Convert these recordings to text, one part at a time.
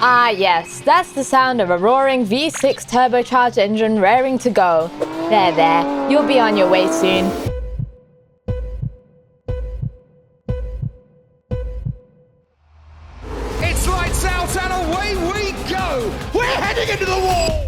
Ah yes, that's the sound of a roaring V6 turbocharged engine raring to go. There, you'll be on your way soon. It's lights out and away we go! We're heading into the wall!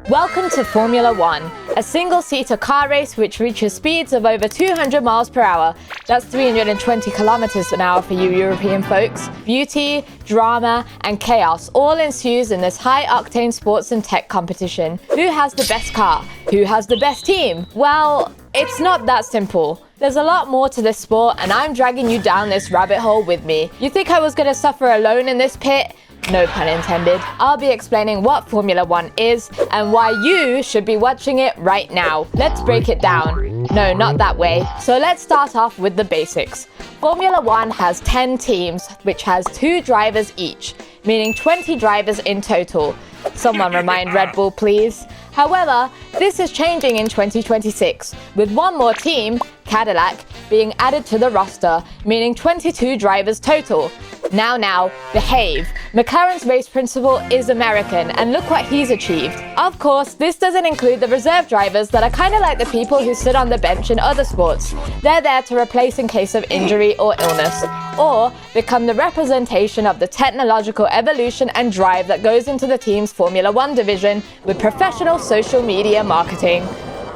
Welcome to Formula One, a single-seater car race which reaches speeds of over 200 miles per hour. That's 320 kilometers an hour for you European folks. Beauty, drama, and chaos all ensues in this high-octane sports and tech competition. Who has the best car? Who has the best team? Well, it's not that simple. There's a lot more to this sport, and I'm dragging you down this rabbit hole with me. You think I was gonna suffer alone in this pit? No pun intended. I'll be explaining what Formula One is and why you should be watching it right now. Let's break it down. No, not that way. So let's start off with the basics. Formula One has 10 teams, which has 2 drivers each, meaning 20 drivers in total. Someone remind Red Bull, please. However, this is changing in 2026, with one more team, Cadillac, being added to the roster, meaning 22 drivers total. Now, behave. McLaren's race principal is American, and look what he's achieved. Of course, this doesn't include the reserve drivers that are kind of like the people who sit on the bench in other sports. They're there to replace in case of injury or illness, or become the representation of the technological evolution and drive that goes into the team's Formula One division with professional social media marketing.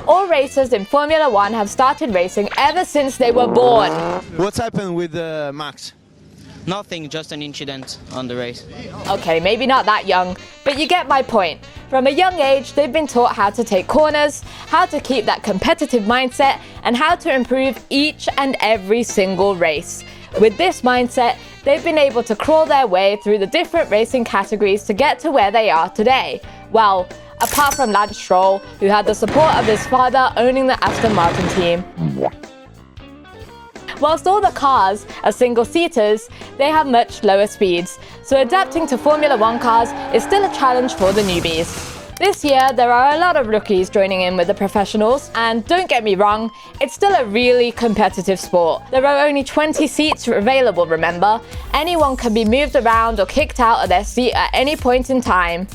All racers in Formula One have started racing ever since they were born. What's happened with Max? Nothing, just an incident on the race. Okay, maybe not that young, but you get my point. From a young age, they've been taught how to take corners, how to keep that competitive mindset, and how to improve each and every single race. With this mindset, they've been able to crawl their way through the different racing categories to get to where they are today. Well, apart from Lance Stroll, who had the support of his father owning the Aston Martin team. Whilst all the cars are single-seaters, they have much lower speeds, so adapting to Formula One cars is still a challenge for the newbies. This year, there are a lot of rookies joining in with the professionals, and don't get me wrong, it's still a really competitive sport. There are only 20 seats available, remember? Anyone can be moved around or kicked out of their seat at any point in time.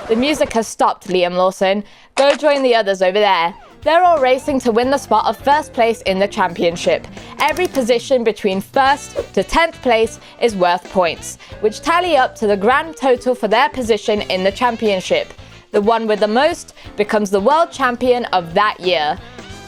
The music has stopped, Liam Lawson. Go join the others over there. They're all racing to win the spot of first place in the championship. Every position between 1st to 10th place is worth points, which tally up to the grand total for their position in the championship. The one with the most becomes the world champion of that year.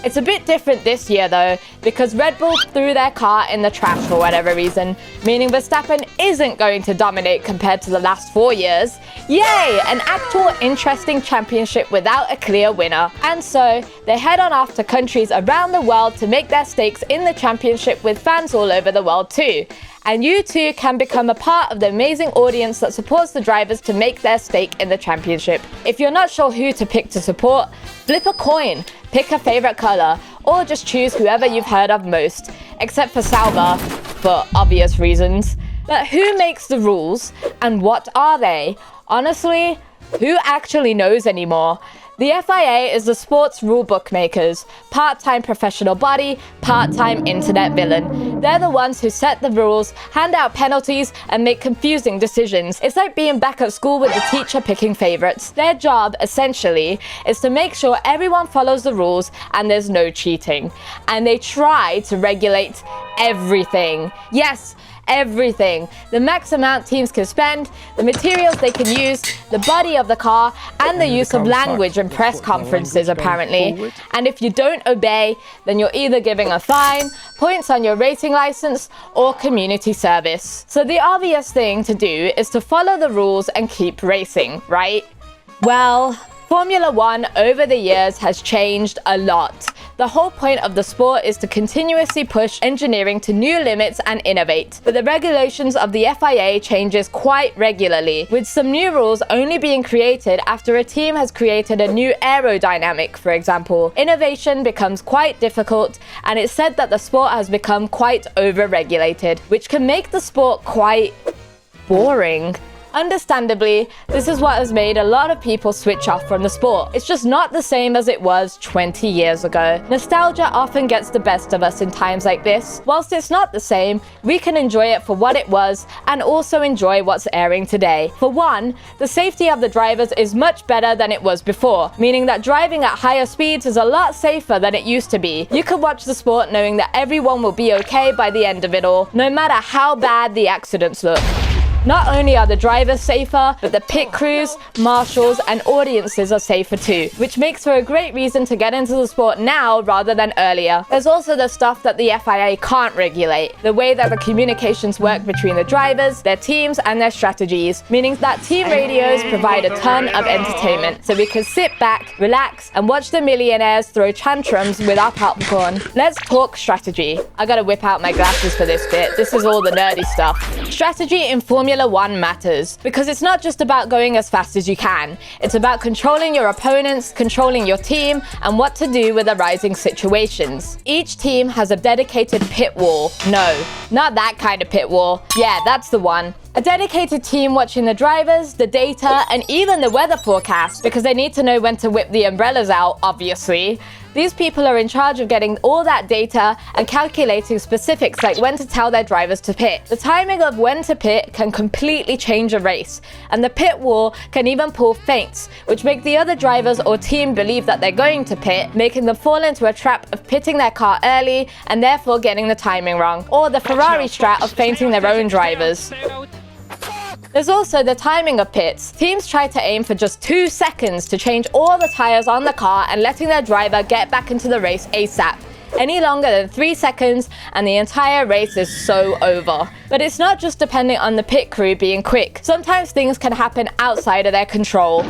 It's a bit different this year though, because Red Bull threw their car in the trash for whatever reason, meaning Verstappen isn't going to dominate compared to the last 4 years. Yay! An actual interesting championship without a clear winner. And so, they head on off to countries around the world to make their stakes in the championship with fans all over the world too. And you too can become a part of the amazing audience that supports the drivers to make their stake in the championship. If you're not sure who to pick to support, flip a coin, pick a favorite color, or just choose whoever you've heard of most, except for Sauber, for obvious reasons. But who makes the rules, and what are they? Honestly, who actually knows anymore? The FIA is the sports rule bookmakers, part-time professional body, part-time internet villain. They're the ones who set the rules, hand out penalties, and make confusing decisions. It's like being back at school with the teacher picking favorites. Their job, essentially, is to make sure everyone follows the rules and there's no cheating. And they try to regulate everything. Yes, everything. The max amount teams can spend, the materials they can use, the body of the car, and the use of language in press conferences, apparently. And if you don't obey, then you're either giving a fine, points on your racing license, or community service. So the obvious thing to do is to follow the rules and keep racing, right? Well, Formula One over the years has changed a lot. The whole point of the sport is to continuously push engineering to new limits and innovate. But the regulations of the FIA changes quite regularly, with some new rules only being created after a team has created a new aerodynamic, for example. Innovation becomes quite difficult, and it's said that the sport has become quite over-regulated, which can make the sport quite boring. Understandably, this is what has made a lot of people switch off from the sport. It's just not the same as it was 20 years ago. Nostalgia often gets the best of us in times like this. Whilst it's not the same, we can enjoy it for what it was and also enjoy what's airing today. For one, the safety of the drivers is much better than it was before, meaning that driving at higher speeds is a lot safer than it used to be. You can watch the sport knowing that everyone will be okay by the end of it all, no matter how bad the accidents look. Not only are the drivers safer, but the pit crews, marshals, and audiences are safer too, which makes for a great reason to get into the sport now rather than earlier. There's also the stuff that the FIA can't regulate, the way that the communications work between the drivers, their teams, and their strategies, meaning that team radios provide a ton of entertainment, so we can sit back, relax, and watch the millionaires throw tantrums with our popcorn. Let's talk strategy. I gotta whip out my glasses for this bit. This is all the nerdy stuff. Strategy in Formula One matters because it's not just about going as fast as you can. It's about controlling your opponents, controlling your team, and what to do with arising situations. Each team has a dedicated pit wall. No, not that kind of pit wall. Yeah, that's the one. A dedicated team watching the drivers, the data, and even the weather forecast because they need to know when to whip the umbrellas out, obviously. These people are in charge of getting all that data and calculating specifics like when to tell their drivers to pit. The timing of when to pit can completely change a race, and the pit wall can even pull feints, which make the other drivers or team believe that they're going to pit, making them fall into a trap of pitting their car early and therefore getting the timing wrong, or the Ferrari strat of feinting their own drivers. There's also the timing of pits. Teams try to aim for just 2 seconds to change all the tires on the car and letting their driver get back into the race ASAP. Any longer than 3 seconds and the entire race is so over. But it's not just depending on the pit crew being quick. Sometimes things can happen outside of their control.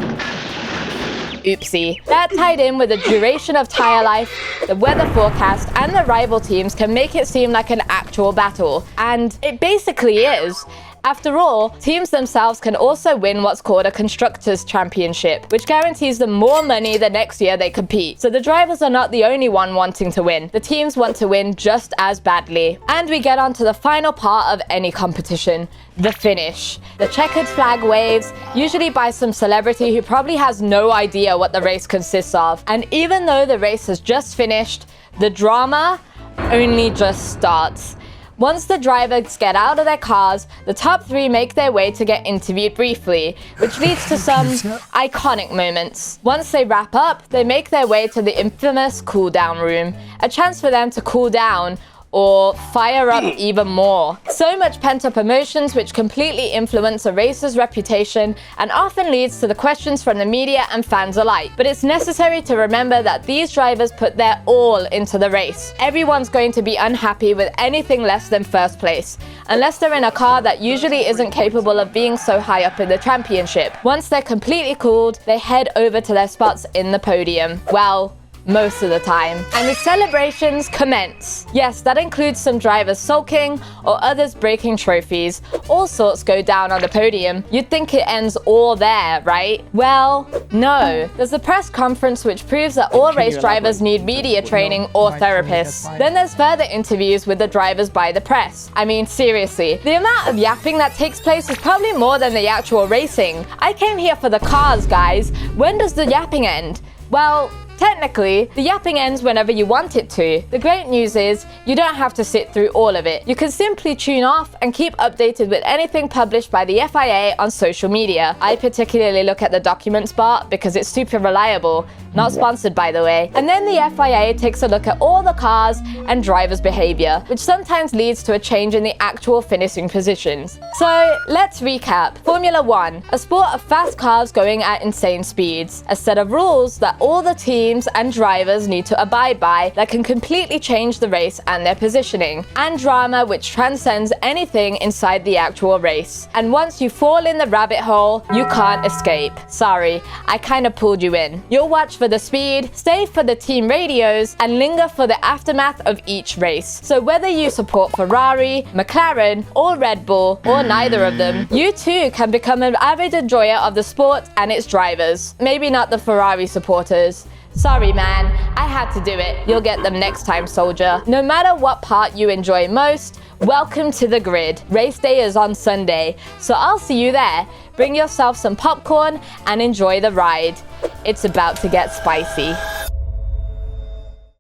Oopsie. That tied in with the duration of tire life, the weather forecast, and the rival teams can make it seem like an actual battle. And it basically is. After all, teams themselves can also win what's called a Constructors' Championship, which guarantees them more money the next year they compete. So the drivers are not the only one wanting to win. The teams want to win just as badly. And we get on to the final part of any competition, the finish. The checkered flag waves, usually by some celebrity who probably has no idea what the race consists of. And even though the race has just finished, the drama only just starts. Once the drivers get out of their cars, the top 3 make their way to get interviewed briefly, which leads to some iconic moments. Once they wrap up, they make their way to the infamous cool-down room, a chance for them to cool down or fire up even more. So much pent-up emotions which completely influence a racer's reputation and often leads to the questions from the media and fans alike. But it's necessary to remember that these drivers put their all into the race. Everyone's going to be unhappy with anything less than first place, unless they're in a car that usually isn't capable of being so high up in the championship. Once they're completely cooled, they head over to their spots in the podium. Well, most of the time. And the celebrations commence. Yes, that includes some drivers sulking or others breaking trophies. All sorts go down on the podium. You'd think it ends all there, right? Well, no. There's a press conference which proves that all race drivers need media training or therapists. Then there's further interviews with the drivers by the press. I mean, seriously, the amount of yapping that takes place is probably more than the actual racing. I came here for the cars, guys. When does the yapping end? Well, technically, the yapping ends whenever you want it to. The great news is, you don't have to sit through all of it. You can simply tune off and keep updated with anything published by the FIA on social media. I particularly look at the documents part because it's super reliable. Not sponsored, by the way. And then the FIA takes a look at all the cars and drivers' behavior, which sometimes leads to a change in the actual finishing positions. So, let's recap. Formula One, a sport of fast cars going at insane speeds. A set of rules that all the teams and drivers need to abide by that can completely change the race and their positioning. And drama which transcends anything inside the actual race. And once you fall in the rabbit hole, you can't escape. Sorry, I kinda pulled you in. You'll watch for the speed, stay for the team radios, and linger for the aftermath of each race. So whether you support Ferrari, McLaren, or Red Bull, or neither of them, you too can become an avid enjoyer of the sport and its drivers. Maybe not the Ferrari supporters. Sorry man, I had to do it. You'll get them next time, soldier. No matter what part you enjoy most, welcome to the grid. Race day is on Sunday, so I'll see you there. Bring yourself some popcorn and enjoy the ride. It's about to get spicy.